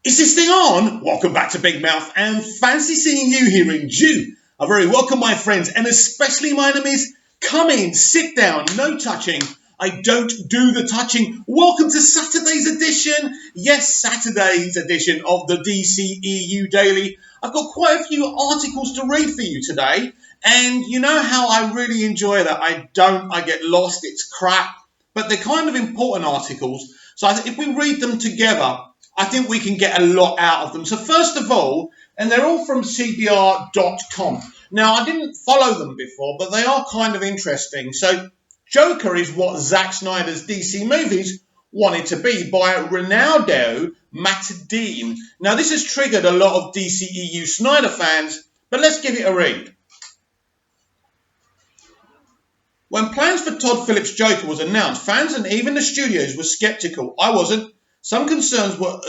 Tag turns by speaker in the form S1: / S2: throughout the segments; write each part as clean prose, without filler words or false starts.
S1: Is this thing on? Welcome back to Big Mouth and fancy seeing you here in June. A very welcome, my friends, and especially my enemies. Come in, sit down, no touching. I don't do the touching. Welcome to Saturday's edition. Yes, Saturday's edition of the dceu Daily. I've got quite a few articles to read for you today. And you know how I really enjoy that. I get lost, it's crap. But they're kind of important articles. So if we read them together, I think we can get a lot out of them. So first of all, and they're all from cbr.com. Now, I didn't follow them before, but they are kind of interesting. So Joker is what Zack Snyder's DC movies wanted to be by Ronaldo Matadine. Now, this has triggered a lot of DCEU Snyder fans, but let's give it a read. When plans for Todd Phillips' Joker was announced, fans and even the studios were skeptical. I wasn't. Some concerns were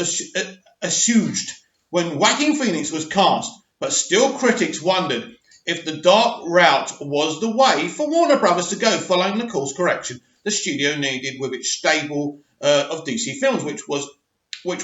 S1: assuaged when Joaquin Phoenix was cast, but still critics wondered if the dark route was the way for Warner Brothers to go following the course correction the studio needed with its stable of DC films, which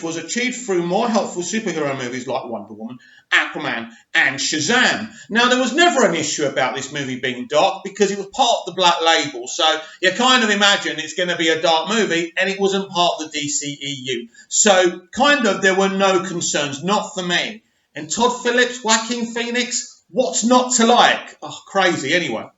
S1: was achieved through more helpful superhero movies like Wonder Woman, Aquaman, and Shazam. Now, there was never an issue about this movie being dark because it was part of the Black Label. So you kind of imagine it's going to be a dark movie, and it wasn't part of the DCEU. So kind of there were no concerns, not for me. And Todd Phillips, Joaquin Phoenix, what's not to like? Oh, crazy anyway.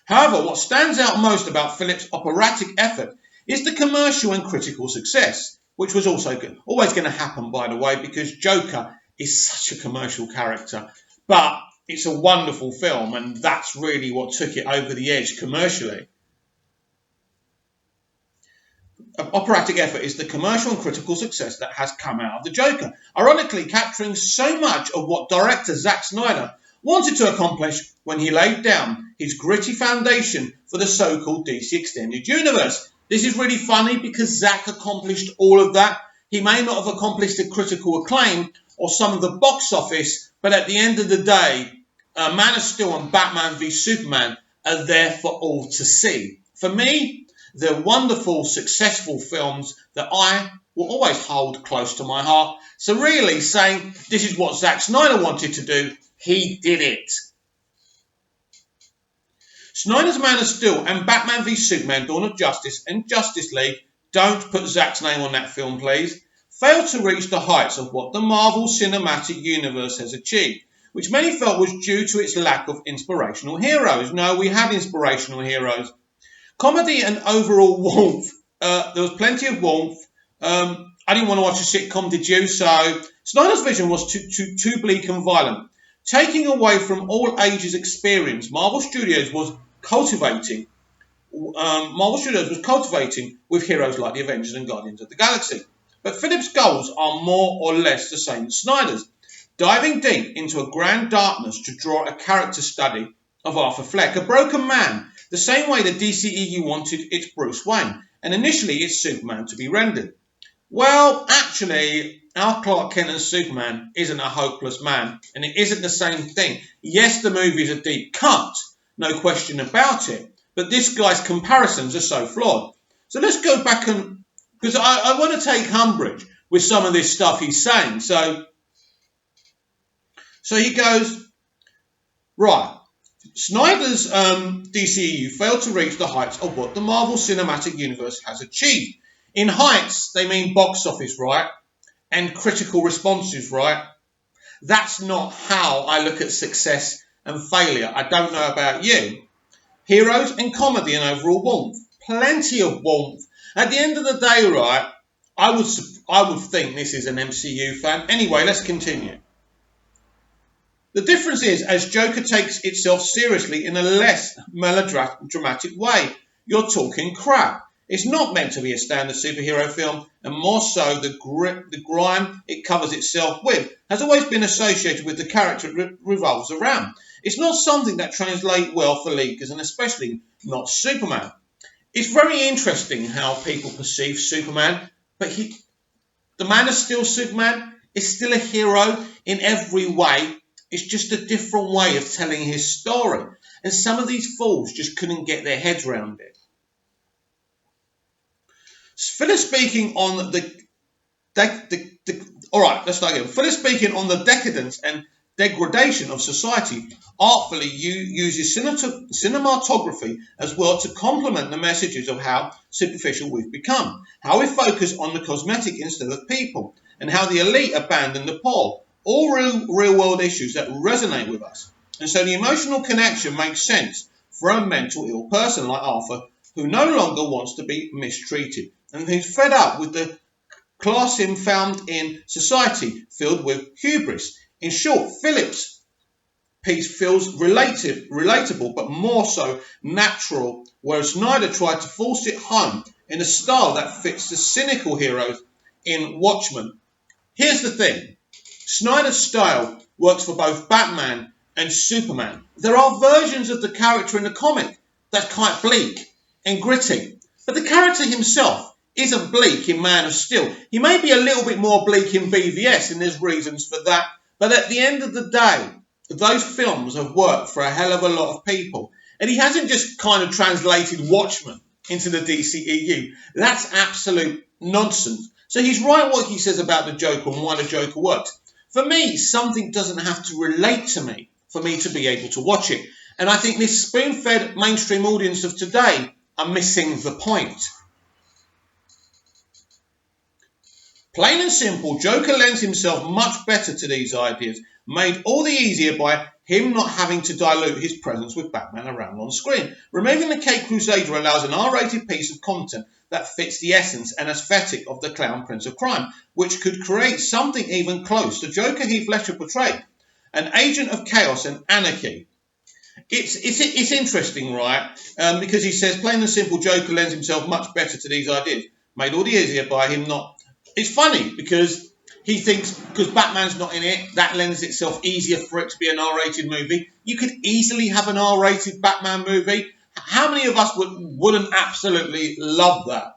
S1: However, what stands out most about Phillips' operatic effort is the commercial and critical success, which was also always going to happen, by the way, because Joker is such a commercial character. But it's a wonderful film, and that's really what took it over the edge commercially. Operatic effort is the commercial and critical success that has come out of the Joker, ironically capturing so much of what director Zack Snyder wanted to accomplish when he laid down his gritty foundation for the so-called DC Extended Universe. This is really funny because Zack accomplished all of that. He may not have accomplished the critical acclaim or some of the box office, but at the end of the day, Man of Steel and Batman v Superman are there for all to see. For me, they're wonderful, successful films that I will always hold close to my heart. So really saying this is what Zack Snyder wanted to do, he did it. Snyder's Man of Steel and Batman v Superman Dawn of Justice and Justice League, don't put Zack's name on that film please, failed to reach the heights of what the Marvel Cinematic Universe has achieved, which many felt was due to its lack of inspirational heroes. No, we had inspirational heroes. Comedy and overall warmth. There was plenty of warmth. I didn't want to watch a sitcom, did you? So Snyder's vision was too bleak and violent. Taking away from all ages experience, Marvel Studios was cultivating with heroes like the Avengers and Guardians of the Galaxy. But Phillips' goals are more or less the same as Snyder's, diving deep into a grand darkness to draw a character study of Arthur Fleck, a broken man, the same way the DCEU wanted its Bruce Wayne, and initially its Superman to be rendered. Well, actually, our Clark Kent and Superman isn't a hopeless man, and it isn't the same thing. Yes, the movie's a deep cut, no question about it, but this guy's comparisons are so flawed. So let's go back and, because I want to take umbrage with some of this stuff he's saying. So he goes, right, Snyder's DCEU failed to reach the heights of what the Marvel Cinematic Universe has achieved. In heights, they mean box office, right? And critical responses, right? That's not how I look at success and failure. I don't know about you. Heroes and comedy and overall warmth. Plenty of warmth. At the end of the day, right, I would think this is an MCU fan. Anyway, let's continue. The difference is, as Joker takes itself seriously in a less melodramatic way, you're talking crap. It's not meant to be a standard superhero film, and more so the grime it covers itself with has always been associated with the character it revolves around. It's not something that translates well for leakers, and especially not Superman. It's very interesting how people perceive Superman, but the Man of Steel Superman is still a hero in every way. It's just a different way of telling his story, and some of these fools just couldn't get their heads around it. Phillips speaking on the All right, let's start again. Fully speaking on the decadence and degradation of society, artfully uses cinematography as well to complement the messages of how superficial we've become, how we focus on the cosmetic instead of people, and how the elite abandon the poor. All real world issues that resonate with us. And so the emotional connection makes sense for a mental ill person like Arthur, who no longer wants to be mistreated and who's fed up with the classism found in society filled with hubris. In short, Philip's piece feels relatable, but more so natural, whereas Snyder tried to force it home in a style that fits the cynical heroes in Watchmen. Here's the thing. Snyder's style works for both Batman and Superman. There are versions of the character in the comic that's quite bleak and gritty, but the character himself isn't bleak in Man of Steel. He may be a little bit more bleak in BVS, and there's reasons for that, but at the end of the day, those films have worked for a hell of a lot of people, and he hasn't just kind of translated Watchmen into the DCEU. That's absolute nonsense. So he's right what he says about the Joker and why the Joker works. For me, something doesn't have to relate to me for me to be able to watch it. And I think this spoon-fed mainstream audience of today are missing the point. Plain and simple, Joker lends himself much better to these ideas, made all the easier by him not having to dilute his presence with Batman around on screen. Removing the Cape Crusader allows an R-rated piece of content that fits the essence and aesthetic of the clown prince of crime, which could create something even close to Joker Heath Ledger portrayed, an agent of chaos and anarchy. It's interesting, right? Because he says, plain and simple, Joker lends himself much better to these ideas, made all the easier by him not. It's funny because he thinks because Batman's not in it, that lends itself easier for it to be an R-rated movie. You could easily have an R-rated Batman movie. How many of us wouldn't absolutely love that?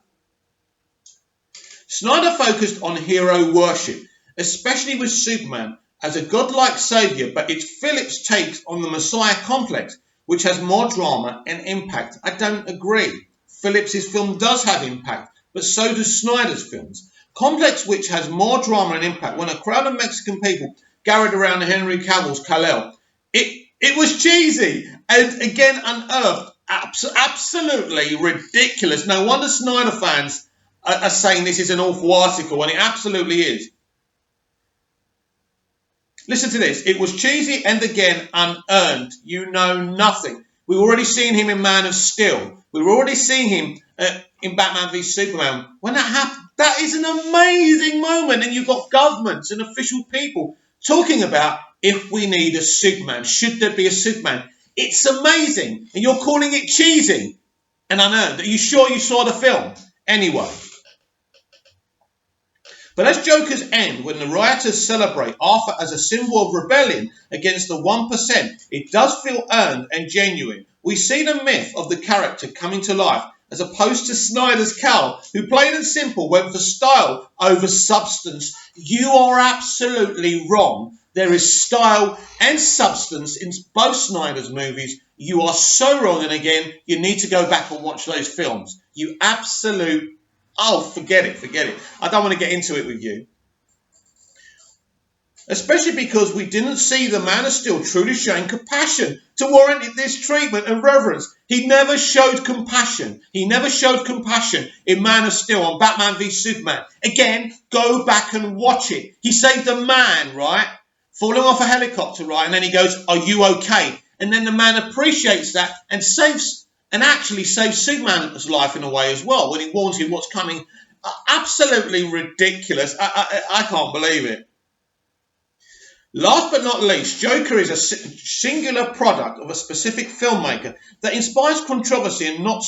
S1: Snyder focused on hero worship, especially with Superman as a godlike saviour, but it's Phillips' takes on the Messiah complex, which has more drama and impact. I don't agree. Phillips' film does have impact, but so does Snyder's films. Complex, which has more drama and impact. When a crowd of Mexican people gathered around Henry Cavill's Kal-El, it was cheesy and again unearthed. Absolutely ridiculous. No wonder Snyder fans are saying this is an awful article, and it absolutely is. Listen to this. It was cheesy and again unearned. You know nothing. We've already seen him in Man of Steel. We've already seen him in Batman v Superman. When that happened, that is an amazing moment, and you've got governments and official people talking about if we need a Superman. Should there be a Superman? It's amazing, and you're calling it cheesy and unearned. Are you sure you saw the film? Anyway. But as Joker's end, when the rioters celebrate Arthur as a symbol of rebellion against the 1%, it does feel earned and genuine. We see the myth of the character coming to life, as opposed to Snyder's Cal, who plain and simple went for style over substance. You are absolutely wrong. There is style and substance in both Snyder's movies. You are so wrong, and again, you need to go back and watch those films. You absolute... Oh, forget it. I don't want to get into it with you. Especially because we didn't see the Man of Steel truly showing compassion to warrant this treatment and reverence. He never showed compassion. In Man of Steel on Batman v Superman. Again, go back and watch it. He saved a man, right? Falling off a helicopter, right? And then he goes, are you okay? And then the man appreciates that and actually saves Superman's life in a way as well when he warns him what's coming. Absolutely ridiculous. I can't believe it. Last but not least, Joker is a singular product of a specific filmmaker that inspires controversy and not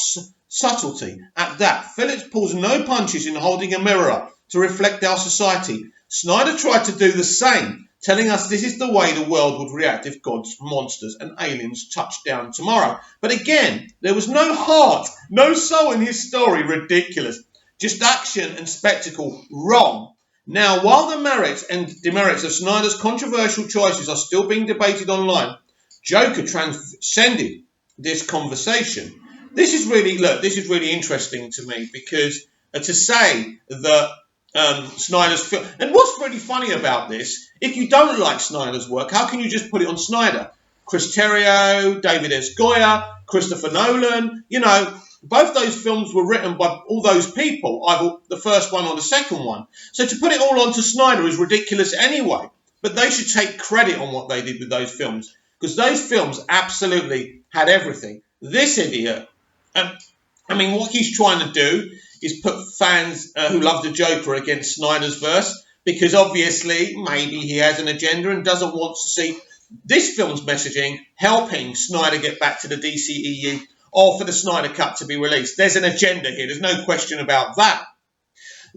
S1: subtlety. At that, Phillips pulls no punches in holding a mirror up to reflect our society. Snyder tried to do the same, telling us this is the way the world would react if gods, monsters and aliens touched down tomorrow. But again, there was no heart, no soul in his story. Ridiculous. Just action and spectacle. Wrong. Now, while the merits and demerits of Snyder's controversial choices are still being debated online, Joker transcended this conversation. This is really interesting to me because to say that Snyder's film. And what's really funny about this, if you don't like Snyder's work, how can you just put it on Snyder? Chris Terrio, David S. Goyer, Christopher Nolan, both those films were written by all those people, either the first one or the second one. So to put it all onto Snyder is ridiculous anyway. But they should take credit on what they did with those films, because those films absolutely had everything. This idiot, what he's trying to do is put fans who love the Joker against Snyder's verse, because obviously maybe he has an agenda and doesn't want to see this film's messaging helping Snyder get back to the DCEU or for the Snyder Cut to be released. There's an agenda here. There's no question about that.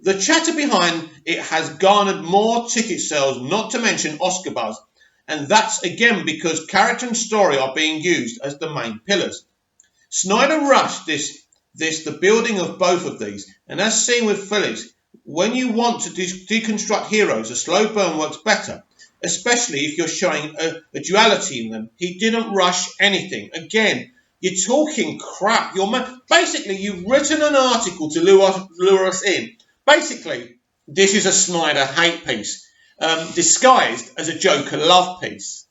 S1: The chatter behind it has garnered more ticket sales, not to mention Oscar buzz. And that's again because character and story are being used as the main pillars. Snyder rushed the building of both of these, and as seen with Phillips, when you want to deconstruct heroes, a slow burn works better, especially if you're showing a duality in them. He didn't rush anything. Again, you're talking crap. Basically, you've written an article to lure us in. Basically, this is a Snyder hate piece, disguised as a Joker love piece.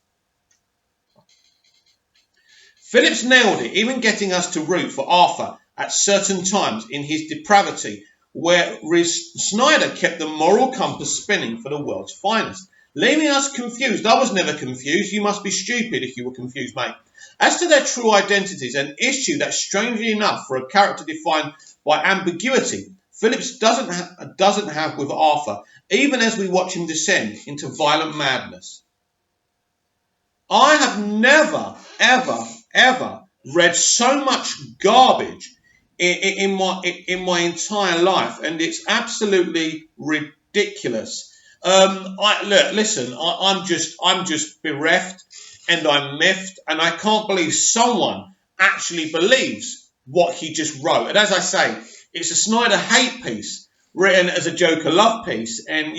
S1: Phillips nailed it, even getting us to root for Arthur at certain times in his depravity, whereas Snyder kept the moral compass spinning for the world's finest, leaving us confused. I was never confused. You must be stupid if you were confused, mate. As to their true identities, an issue that, strangely enough, for a character defined by ambiguity, Phillips doesn't have with Arthur, even as we watch him descend into violent madness. I have never, ever read so much garbage in my entire life, and it's absolutely ridiculous. I'm just bereft, and I'm miffed, and I can't believe someone actually believes what he just wrote. And as I say, it's a Snyder hate piece written as a Joker love piece, and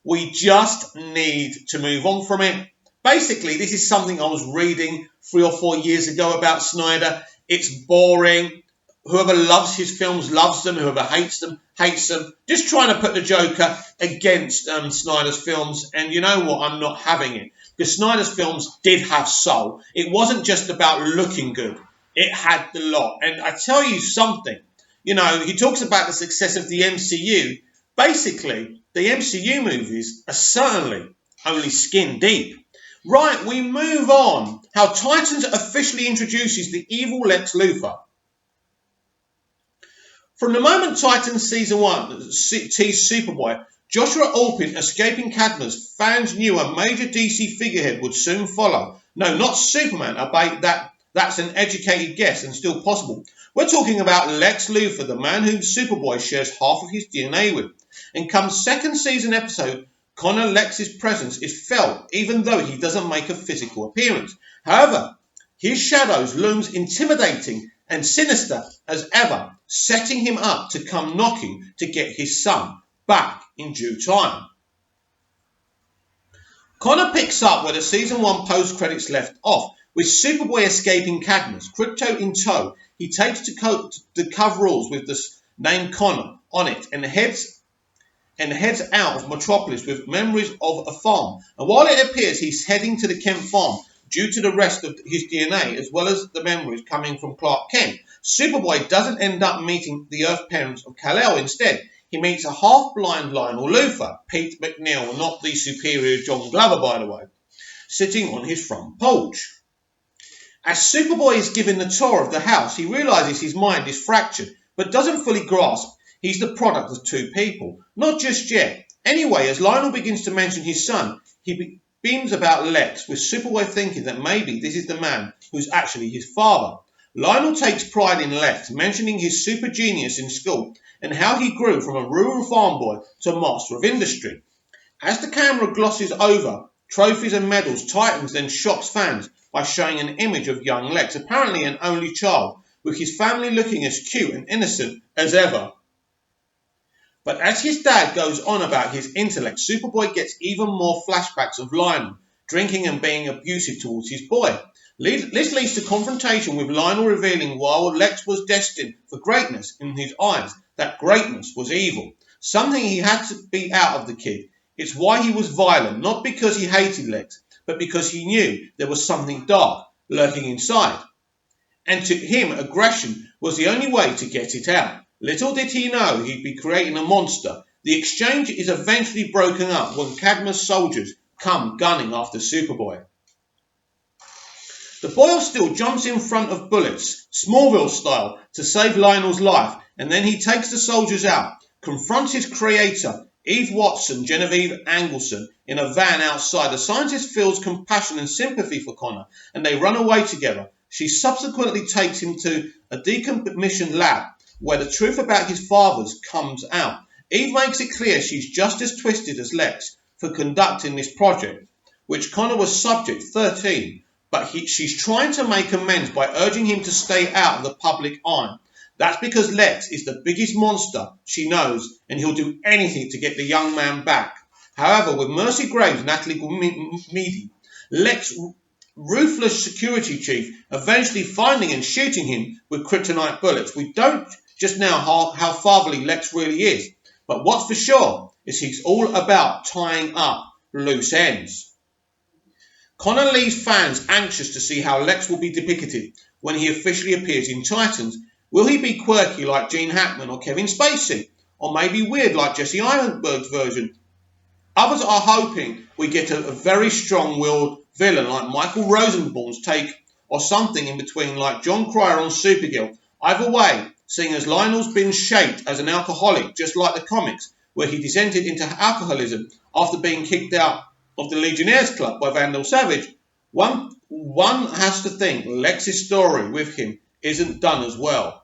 S1: we just need to move on from it. Basically, this is something I was reading 3 or 4 years ago about Snyder. It's boring. Whoever loves his films loves them. Whoever hates them hates them. Just trying to put the Joker against Snyder's films. And you know what? I'm not having it. Because Snyder's films did have soul. It wasn't just about looking good. It had the lot. And I tell you something. He talks about the success of the MCU. Basically, the MCU movies are certainly only skin deep. Right, we move on. How Titans officially introduces the evil Lex Luthor. From the moment Titans Season 1 teased Superboy, Joshua Alpin escaping Cadmus, fans knew a major DC figurehead would soon follow. No, not Superman. I bet that's an educated guess and still possible. We're talking about Lex Luthor, the man whom Superboy shares half of his DNA with. And come second season episode, Connor Lex's presence is felt, even though he doesn't make a physical appearance. However, his shadows looms intimidating and sinister as ever, setting him up to come knocking to get his son back in due time. Connor picks up where the season 1 post-credits left off, with Superboy escaping Cadmus, Crypto in tow. He takes the coveralls with the name Connor on it and heads out of Metropolis with memories of a farm. And while it appears he's heading to the Kent farm due to the rest of his DNA, as well as the memories coming from Clark Kent, Superboy doesn't end up meeting the Earth parents of Kal-El. Instead, he meets a half-blind Lionel Luthor, Pete McNeil, not the superior John Glover, by the way, sitting on his front porch. As Superboy is given the tour of the house, he realizes his mind is fractured, but doesn't fully grasp he's the product of two people. Not just yet. Anyway, as Lionel begins to mention his son, he beams about Lex, with Superboy thinking that maybe this is the man who's actually his father. Lionel takes pride in Lex, mentioning his super genius in school and how he grew from a rural farm boy to a master of industry. As the camera glosses over trophies and medals, Titans then shocks fans by showing an image of young Lex, apparently an only child, with his family looking as cute and innocent as ever. But as his dad goes on about his intellect, Superboy gets even more flashbacks of Lionel drinking and being abusive towards his boy. This leads to confrontation with Lionel revealing while Lex was destined for greatness in his eyes, that greatness was evil. Something he had to beat out of the kid. It's why he was violent, not because he hated Lex, but because he knew there was something dark lurking inside. And to him, aggression was the only way to get it out. Little did he know he'd be creating a monster. The exchange is eventually broken up when Cadmus soldiers come gunning after Superboy. The boy of steel jumps in front of bullets, Smallville style, to save Lionel's life, and then he takes the soldiers out, confronts his creator, Eve Watson, Genevieve Angleson, in a van outside. The scientist feels compassion and sympathy for Connor, and they run away together. She subsequently takes him to a decommissioned lab, where the truth about his fathers comes out. Eve makes it clear she's just as twisted as Lex for conducting this project, which Connor was subject 13, but she's trying to make amends by urging him to stay out of the public eye. That's because Lex is the biggest monster she knows, and he'll do anything to get the young man back. However, with Mercy Graves, Natalie Meady, Lex ruthless security chief eventually finding and shooting him with kryptonite bullets, we don't just know how fatherly Lex really is, but what's for sure is he's all about tying up loose ends. Connor leaves fans anxious to see how Lex will be depicted when he officially appears in Titans. Will he be quirky like Gene Hackman or Kevin Spacey? Or maybe weird like Jesse Eisenberg's version? Others are hoping we get a very strong-willed villain like Michael Rosenbaum's take, or something in between like John Cryer on Supergirl. Either way, seeing as Lionel's been shaped as an alcoholic just like the comics, where he descended into alcoholism after being kicked out of the Legionnaires Club by Vandal Savage, one has to think Lex's story with him isn't done as well.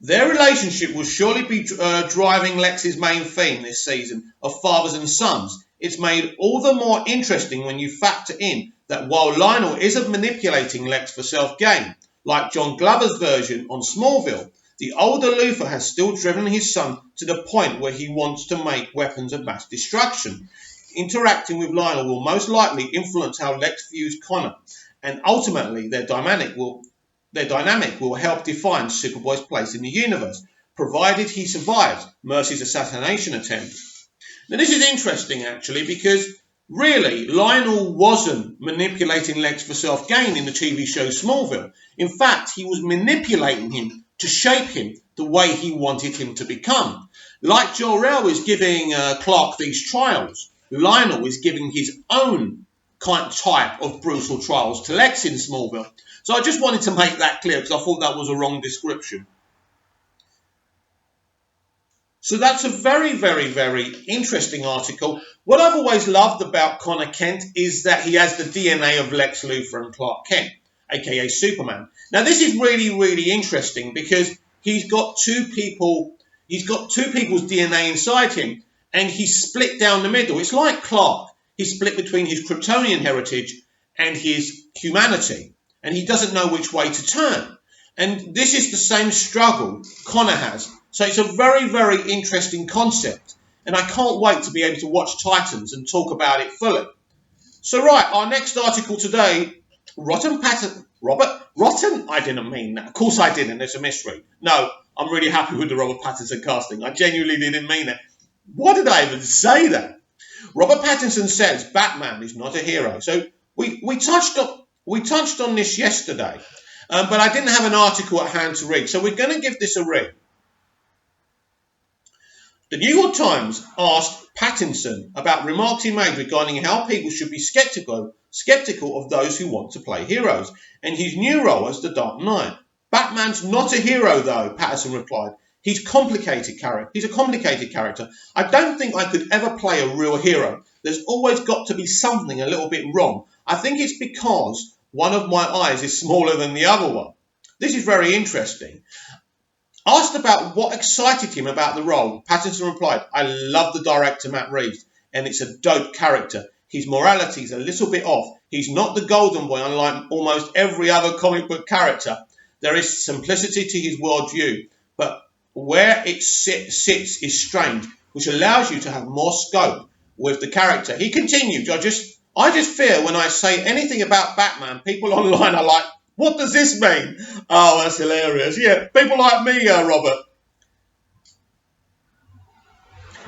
S1: Their relationship will surely be driving Lex's main theme this season of fathers and sons. It's made all the more interesting when you factor in that while Lionel isn't manipulating Lex for self-gain, like John Glover's version on Smallville, the older Luthor has still driven his son to the point where he wants to make weapons of mass destruction. Interacting with Lionel will most likely influence how Lex views Connor, and ultimately their dynamic will help define Superboy's place in the universe, provided he survives Mercy's assassination attempt. Now this is interesting actually, because really Lionel wasn't manipulating Lex for self-gain in the TV show Smallville. In fact, he was manipulating him to shape him the way he wanted him to become. Like Jor-El is giving Clark these trials, Lionel is giving his own type of brutal trials to Lex in Smallville. So I just wanted to make that clear because I thought that was a wrong description. So that's a very, very, very interesting article. What I've always loved about Connor Kent is that he has the DNA of Lex Luthor and Clark Kent, aka Superman. Now this is really, really interesting because he's got two people's DNA inside him, and he's split down the middle. It's like Clark. He's split between his Kryptonian heritage and his humanity, and he doesn't know which way to turn. And this is the same struggle Connor has. So it's a very, very interesting concept, and I can't wait to be able to watch Titans and talk about it fully. So right, our next article today, Rotten? I didn't mean that. Of course I didn't. It's a mystery. No, I'm really happy with the Robert Pattinson casting. I genuinely didn't mean that. Why did I even say that? Robert Pattinson says Batman is not a hero. So we touched on this yesterday, but I didn't have an article at hand to read. So we're going to give this a read. The New York Times asked Pattinson about remarks he made regarding how people should be skeptical of those who want to play heroes, and his new role as the Dark Knight. Batman's not a hero, though, Pattinson replied. He's a complicated character. I don't think I could ever play a real hero. There's always got to be something a little bit wrong. I think it's because one of my eyes is smaller than the other one. This is very interesting. Asked about what excited him about the role, Pattinson replied, I love the director Matt Reeves, and it's a dope character. His morality is a little bit off. He's not the golden boy, unlike almost every other comic book character. There is simplicity to his worldview, but where it sits is strange, which allows you to have more scope with the character. He continued, I just fear when I say anything about Batman, people online are like, what does this mean? Oh, that's hilarious. Yeah, people like me, Robert.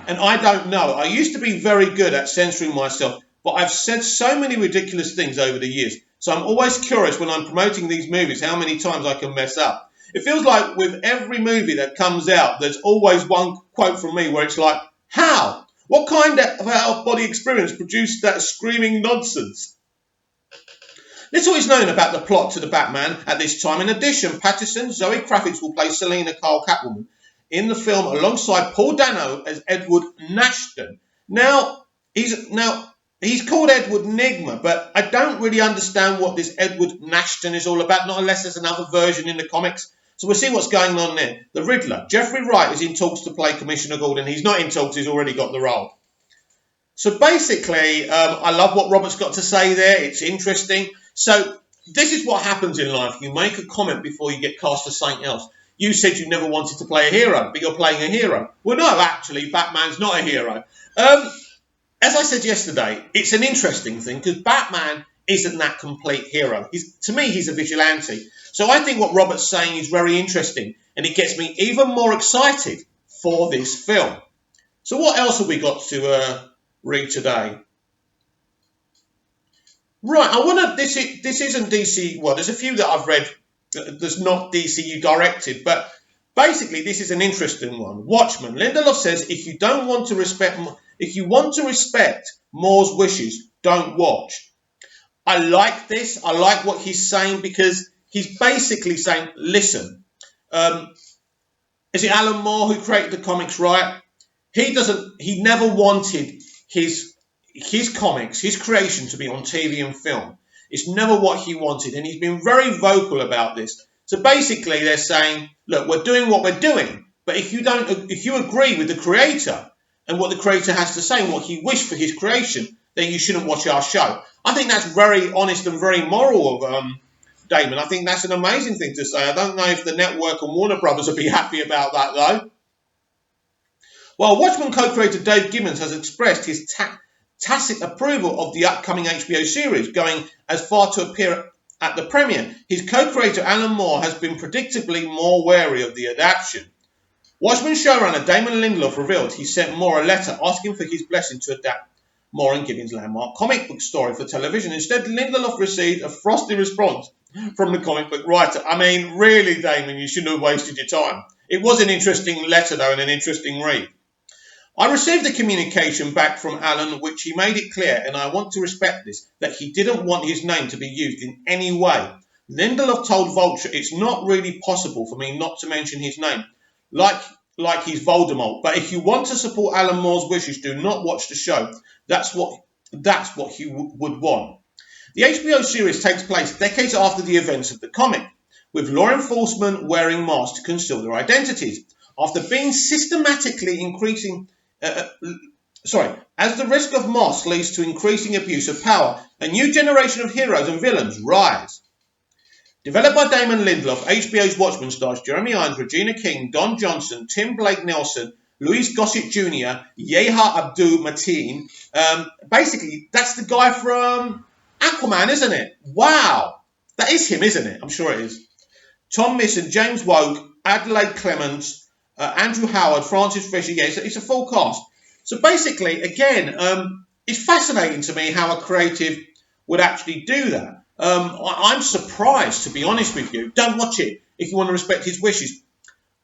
S1: And I don't know. I used to be very good at censoring myself, but I've said so many ridiculous things over the years. So I'm always curious when I'm promoting these movies how many times I can mess up. It feels like with every movie that comes out, there's always one quote from me where it's like, how? What kind of out-of-body experience produced that screaming nonsense? Little is known about the plot to the Batman at this time. In addition, Pattinson, Zoe Kravitz will play Selena Kyle Catwoman in the film alongside Paul Dano as Edward Nashton. Now he's called Edward Nigma, but I don't really understand what this Edward Nashton is all about, not unless there's another version in the comics. So we'll see what's going on there. The Riddler. Jeffrey Wright is in talks to play Commissioner Gordon. He's not in talks, he's already got the role. So basically, I love what Robert's got to say there. It's interesting. So this is what happens in life. You make a comment before you get cast as something else. You said you never wanted to play a hero, but you're playing a hero. Well, no, actually, Batman's not a hero. As I said yesterday, it's an interesting thing because Batman isn't that complete hero. To me, he's a vigilante. So I think what Robert's saying is very interesting, and it gets me even more excited for this film. So what else have we got to read today? Right, I want to. This isn't DC. Well, there's a few that I've read that's not DCU directed, but basically this is an interesting one. Watchmen. Lindelof says if you want to respect Moore's wishes, don't watch. I like this. I like what he's saying because he's basically saying, listen, is it Alan Moore who created the comics, right? He never wanted his comics, his creation to be on TV and film. It's never what he wanted, and he's been very vocal about this. So basically they're saying, look, we're doing what we're doing, but if you agree with the creator and what the creator has to say and what he wished for his creation, then you shouldn't watch our show. I think that's very honest and very moral of Damon. I think that's an amazing thing to say. I don't know if the network and Warner Brothers will be happy about that, though. Well, Watchmen co-creator Dave Gibbons has expressed his tacit approval of the upcoming HBO series, going as far to appear at the premiere. His co-creator Alan Moore has been predictably more wary of the adaptation. Watchmen showrunner Damon Lindelof revealed he sent Moore a letter asking for his blessing to adapt Moore and Gibbons' landmark comic book story for television. Instead, Lindelof received a frosty response from the comic book writer. I mean, really, Damon, you shouldn't have wasted your time. It was an interesting letter, though, and an interesting read. I received a communication back from Alan, which he made it clear, and I want to respect this, that he didn't want his name to be used in any way. Lindelof told Vulture, it's not really possible for me not to mention his name, like he's Voldemort. But if you want to support Alan Moore's wishes, do not watch the show. That's what he would want. The HBO series takes place decades after the events of the comic, with law enforcement wearing masks to conceal their identities. After being systematically increasing... as the risk of masks leads to increasing abuse of power, a new generation of heroes and villains rise. Developed by Damon Lindelof, HBO's Watchmen stars Jeremy Irons, Regina King, Don Johnson, Tim Blake Nelson, Louis Gossett Jr., Yeha Abdul-Mateen. Basically, that's the guy from Aquaman, isn't it? Wow. That is him, isn't it? I'm sure it is. Tom Misson, James Woke, Adelaide Clements, Andrew Howard, Francis Fisher. Yeah, it's a full cast. So basically, again, it's fascinating to me how a creative would actually do that. I'm surprised, to be honest with you. Don't watch it if you want to respect his wishes.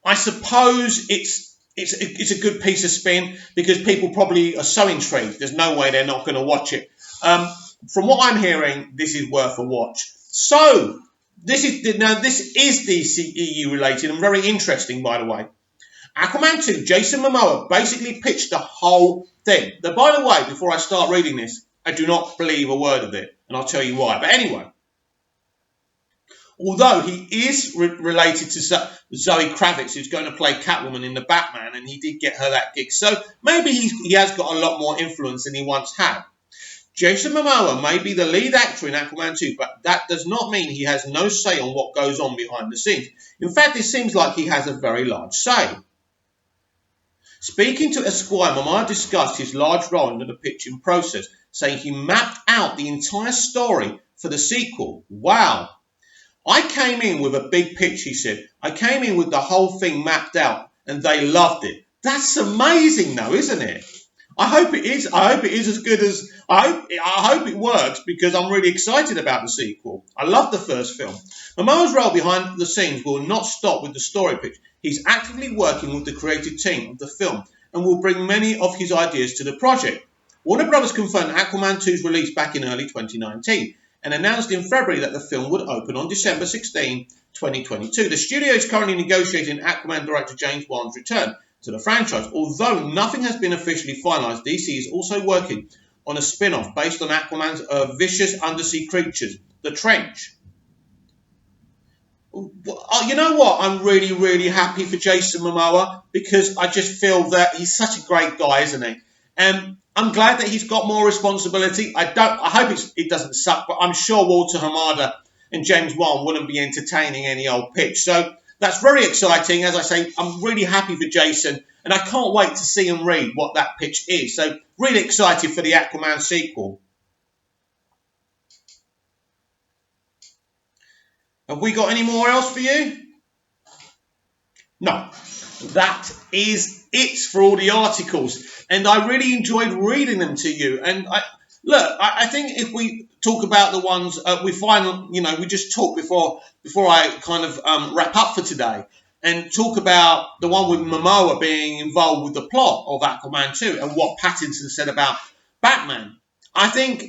S1: I suppose it's a good piece of spin because people probably are so intrigued. There's no way they're not going to watch it. From what I'm hearing, this is worth a watch. So this is DCEU related and very interesting, by the way. Aquaman 2, Jason Momoa basically pitched the whole thing. Now, by the way, before I start reading this, I do not believe a word of it, and I'll tell you why. But anyway, although he is related to Zoe Kravitz, who's going to play Catwoman in the Batman, and he did get her that gig, so maybe he has got a lot more influence than he once had. Jason Momoa may be the lead actor in Aquaman 2, but that does not mean he has no say on what goes on behind the scenes. In fact, it seems like he has a very large say. Speaking to Esquire, Momoa discussed his large role in the pitching process, saying he mapped out the entire story for the sequel. Wow. I came in with a big pitch, he said. I came in with the whole thing mapped out, and they loved it. That's amazing, though, isn't it? I hope it is. I hope it is as good as I hope it works because I'm really excited about the sequel. I love the first film. Momoa's role behind the scenes will not stop with the story pitch. He's actively working with the creative team of the film and will bring many of his ideas to the project. Warner Brothers confirmed Aquaman 2's release back in early 2019 and announced in February that the film would open on December 16, 2022. The studio is currently negotiating Aquaman director James Wan's return to the franchise. Although nothing has been officially finalised, DC is also working on a spin-off based on Aquaman's vicious undersea creatures, the Trench. You know what? I'm really, really happy for Jason Momoa because I just feel that he's such a great guy, isn't he? And I'm glad that he's got more responsibility. I hope it doesn't suck, but I'm sure Walter Hamada and James Wan wouldn't be entertaining any old pitch. So that's very exciting. As I say, I'm really happy for Jason, and I can't wait to see and read what that pitch is. So really excited for the Aquaman sequel. Have we got any more else for you? No. That is it for all the articles. And I really enjoyed reading them to you. And I think if we talk about the ones we find, we just talk before I kind of wrap up for today and talk about the one with Momoa being involved with the plot of Aquaman 2 and what Pattinson said about Batman. I think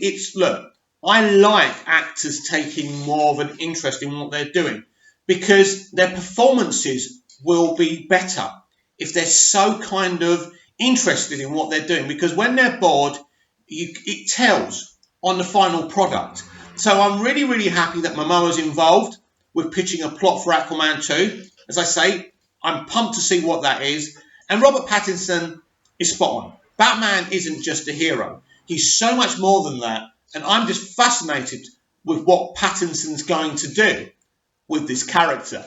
S1: I like actors taking more of an interest in what they're doing because their performances will be better if they're so kind of interested in what they're doing, because when they're bored, it tells on the final product. So I'm really, really happy that Momoa's involved with pitching a plot for Aquaman 2. As I say, I'm pumped to see what that is. And Robert Pattinson is spot on. Batman isn't just a hero. He's so much more than that. And I'm just fascinated with what Pattinson's going to do with this character.